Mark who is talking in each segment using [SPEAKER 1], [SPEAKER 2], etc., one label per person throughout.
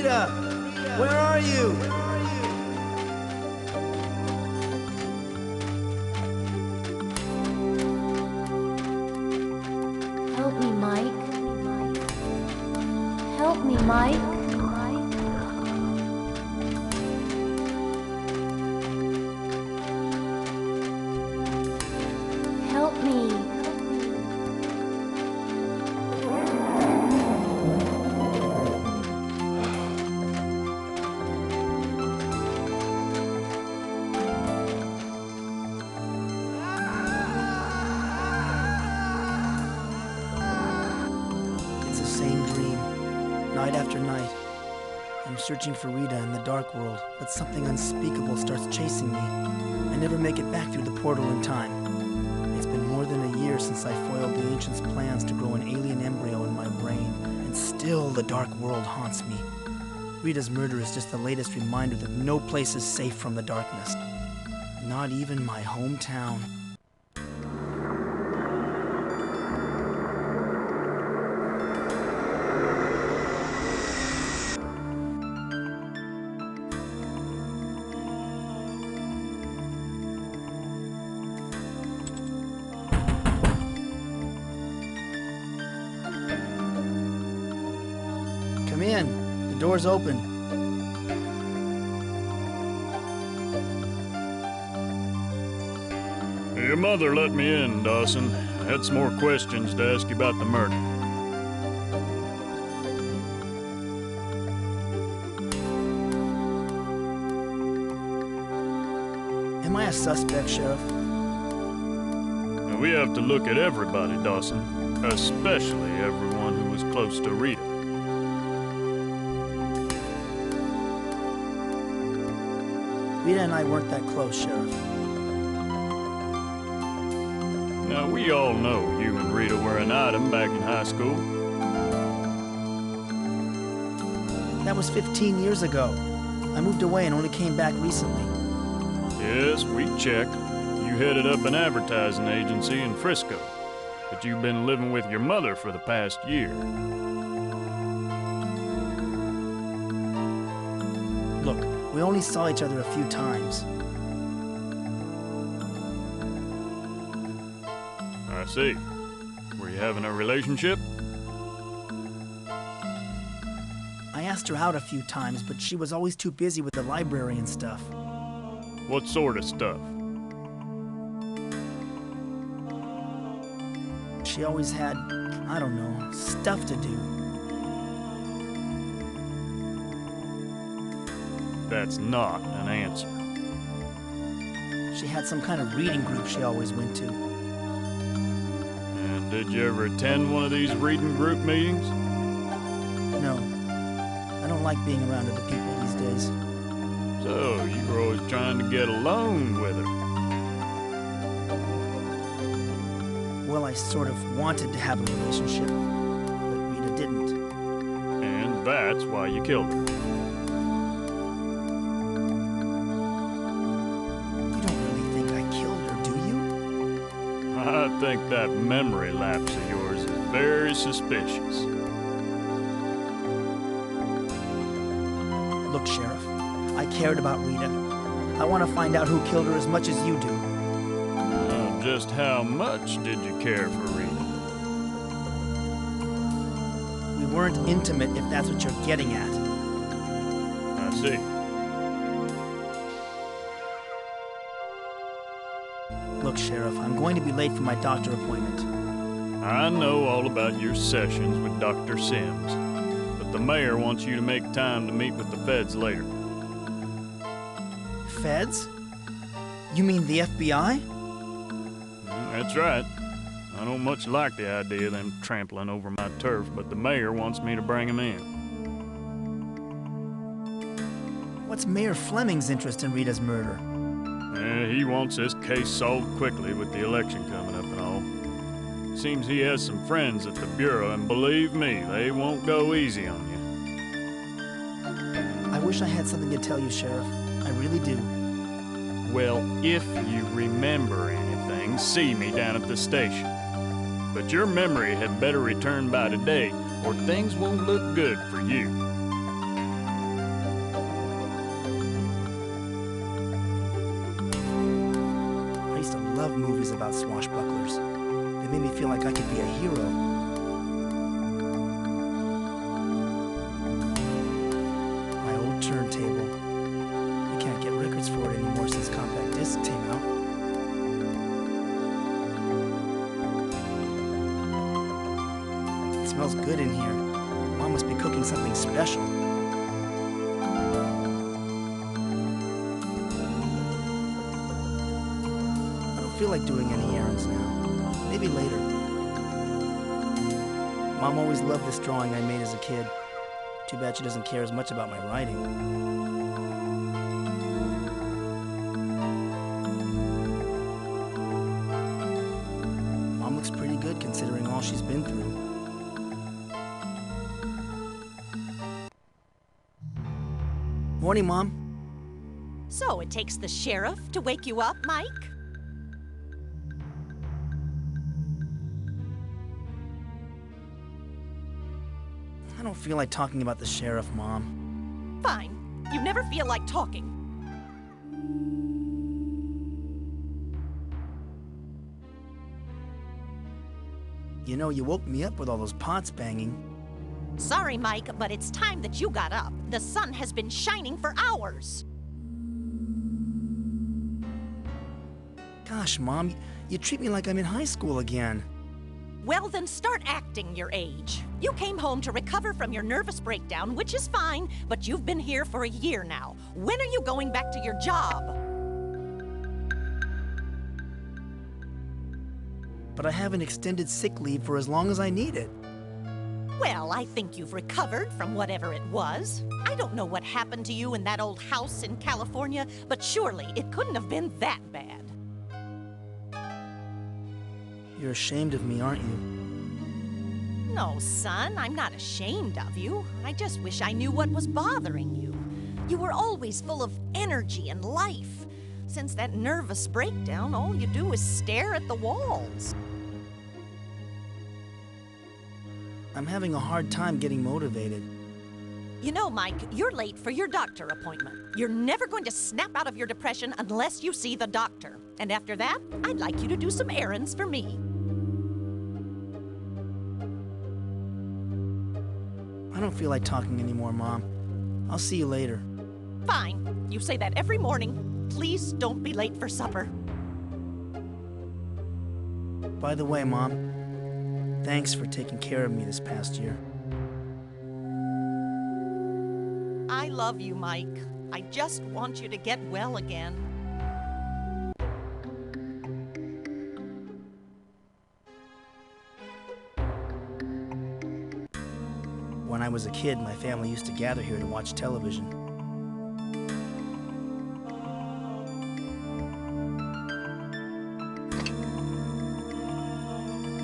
[SPEAKER 1] Rita! Where are you?
[SPEAKER 2] Help me, Mike. Help me, Mike. Help me.
[SPEAKER 1] It's the same dream, night after night. I'm searching for Rita in the dark world, but something unspeakable starts chasing me. I never make it back through the portal in time. It's been more than a year since I foiled the Ancients' plans to grow an alien embryo in my brain, and still the dark world haunts me. Rita's murder is just the latest reminder that no place is safe from the darkness. Not even my hometown. Come in. The door's open.
[SPEAKER 3] Your mother let me in, Dawson. I had some more questions to ask you about the murder.
[SPEAKER 1] Am I a suspect, Sheriff?
[SPEAKER 3] Now, we have to look at everybody, Dawson. Especially everyone who was close to Rita.
[SPEAKER 1] Rita and I weren't that close, Sheriff.
[SPEAKER 3] Now, we all know you and Rita were an item back in high school.
[SPEAKER 1] That was 15 years ago. I moved away and only came back recently.
[SPEAKER 3] Yes, we checked. You headed up an advertising agency in Frisco, but you've been living with your mother for the past year.
[SPEAKER 1] Look, we only saw each other a few times.
[SPEAKER 3] I see. Were you having a relationship?
[SPEAKER 1] I asked her out a few times, but she was always too busy with the library and stuff.
[SPEAKER 3] What sort of stuff?
[SPEAKER 1] She always had, I don't know, stuff to do.
[SPEAKER 3] That's not an answer.
[SPEAKER 1] She had some kind of reading group she always went to.
[SPEAKER 3] And did you ever attend one of these reading group meetings?
[SPEAKER 1] No, I don't like being around other people these days.
[SPEAKER 3] So, you were always trying to get alone with her.
[SPEAKER 1] Well, I sort of wanted to have a relationship, but Rita didn't.
[SPEAKER 3] And that's why you killed her.
[SPEAKER 1] You don't really think I killed her, do you?
[SPEAKER 3] I think that memory lapse of yours is very suspicious.
[SPEAKER 1] Look, Sheriff, I cared about Rita. I want to find out who killed her as much as you do.
[SPEAKER 3] Just how much did you care for Rita?
[SPEAKER 1] We weren't intimate, if that's what you're getting at.
[SPEAKER 3] I see.
[SPEAKER 1] Look, Sheriff, I'm going to be late for my doctor appointment.
[SPEAKER 3] I know all about your sessions with Dr. Sims, but the mayor wants you to make time to meet with the feds later.
[SPEAKER 1] Feds? You mean the FBI?
[SPEAKER 3] That's right. I don't much like the idea of them trampling over my turf, but the mayor wants me to bring him in.
[SPEAKER 1] What's Mayor Fleming's interest in Rita's murder?
[SPEAKER 3] He wants this case solved quickly with the election coming up and all. Seems he has some friends at the Bureau, and believe me, they won't go easy on you.
[SPEAKER 1] I wish I had something to tell you, Sheriff. I really do.
[SPEAKER 3] Well, if you remember anything, see me down at the station. But your memory had better return by today, or things won't look good for you.
[SPEAKER 1] hero. My old turntable. I can't get records for it anymore since compact discs came out. It smells good in here. Mom must be cooking something special. I don't feel like doing any errands now. Maybe later. Mom always loved this drawing I made as a kid. Too bad she doesn't care as much about my writing. Mom looks pretty good considering all she's been through. Morning, Mom.
[SPEAKER 4] So it takes the sheriff to wake you up, Mike?
[SPEAKER 1] I don't feel like talking about the sheriff, Mom.
[SPEAKER 4] Fine. You never feel like talking.
[SPEAKER 1] You know, you woke me up with all those pots banging.
[SPEAKER 4] Sorry, Mike, but it's time that you got up. The sun has been shining for hours.
[SPEAKER 1] Gosh, Mom, you treat me like I'm in high school again.
[SPEAKER 4] Well, then start acting your age. You came home to recover from your nervous breakdown, which is fine, but you've been here for a year now. When are you going back to your job?
[SPEAKER 1] But I have an extended sick leave for as long as I need it.
[SPEAKER 4] Well, I think you've recovered from whatever it was. I don't know what happened to you in that old house in California, but surely it couldn't have been that bad.
[SPEAKER 1] You're ashamed of me, aren't you?
[SPEAKER 4] No, son, I'm not ashamed of you. I just wish I knew what was bothering you. You were always full of energy and life. Since that nervous breakdown, all you do is stare at the walls.
[SPEAKER 1] I'm having a hard time getting motivated.
[SPEAKER 4] You know, Mike, you're late for your doctor appointment. You're never going to snap out of your depression unless you see the doctor. And after that, I'd like you to do some errands for me.
[SPEAKER 1] I don't feel like talking anymore, Mom. I'll see you later.
[SPEAKER 4] Fine. You say that every morning. Please don't be late for supper.
[SPEAKER 1] By the way, Mom, thanks for taking care of me this past year.
[SPEAKER 4] I love you, Mike. I just want you to get well again.
[SPEAKER 1] When I was a kid, my family used to gather here to watch television.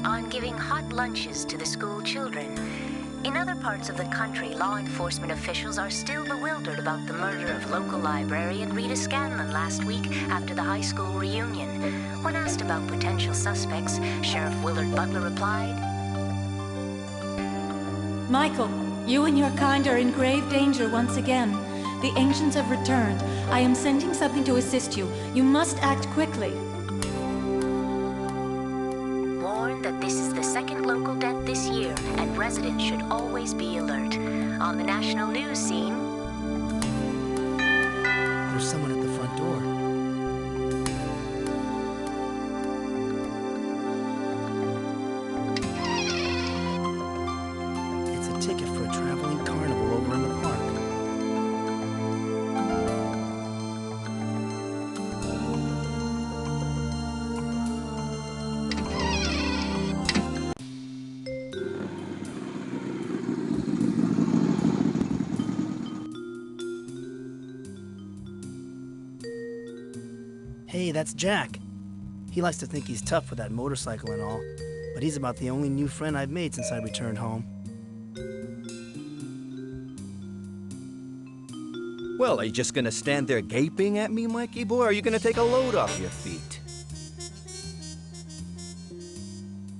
[SPEAKER 5] On giving hot lunches to the school children. In other parts of the country, law enforcement officials are still bewildered about the murder of local librarian Rita Scanlon last week after the high school reunion. When asked about potential suspects, Sheriff Willard Butler replied,
[SPEAKER 6] Michael, you and your kind are in grave danger once again. The ancients have returned. I am sending something to assist you. You must act quickly.
[SPEAKER 5] warned that this is the second local death this year, and residents should always be alert. On the national news scene,
[SPEAKER 1] There's someone at the front door. It's a ticket for a traveling carnival over in the park. Hey, that's Jack. He likes to think he's tough with that motorcycle and all, but he's about the only new friend I've made since I returned home.
[SPEAKER 7] Well, are you just gonna stand there gaping at me, Mikey boy, or are you gonna take a load off your feet?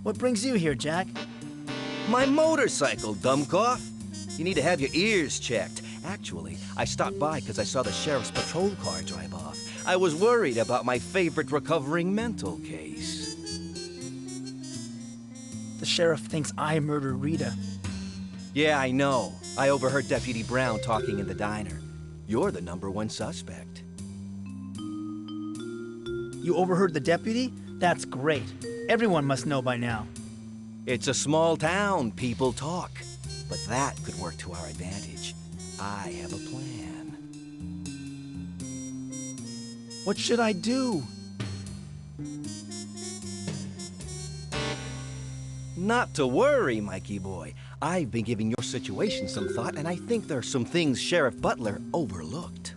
[SPEAKER 1] What brings you here, Jack?
[SPEAKER 7] My motorcycle, dumbcoff. You need to have your ears checked. Actually, I stopped by because I saw the sheriff's patrol car drive off. I was worried about my favorite recovering mental case.
[SPEAKER 1] The sheriff thinks I murdered Rita.
[SPEAKER 7] Yeah, I know. I overheard Deputy Brown talking in the diner. You're the #1 suspect.
[SPEAKER 1] You overheard the deputy? That's great. Everyone must know by now.
[SPEAKER 7] It's a small town. People talk. But that could work to our advantage. I have a plan.
[SPEAKER 1] What should I do?
[SPEAKER 7] Not to worry, Mikey boy. I've been giving your situation some thought, and I think there are some things Sheriff Butler overlooked.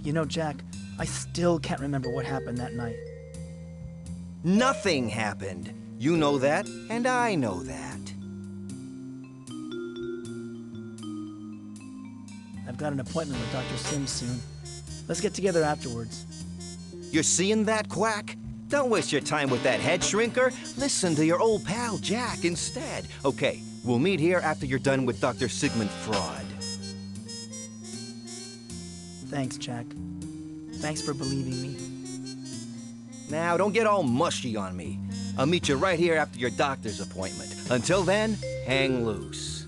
[SPEAKER 1] You know, Jack, I still can't remember what happened that night.
[SPEAKER 7] Nothing happened. You know that, and I know that.
[SPEAKER 1] I've got an appointment with Dr. Sims soon. Let's get together afterwards.
[SPEAKER 7] You're seeing that, Quack? Don't waste your time with that head shrinker. Listen to your old pal Jack instead. Okay, we'll meet here after you're done with Dr. Sigmund Freud.
[SPEAKER 1] Thanks, Jack. Thanks for believing me.
[SPEAKER 7] Now, don't get all mushy on me. I'll meet you right here after your doctor's appointment. Until then, hang loose.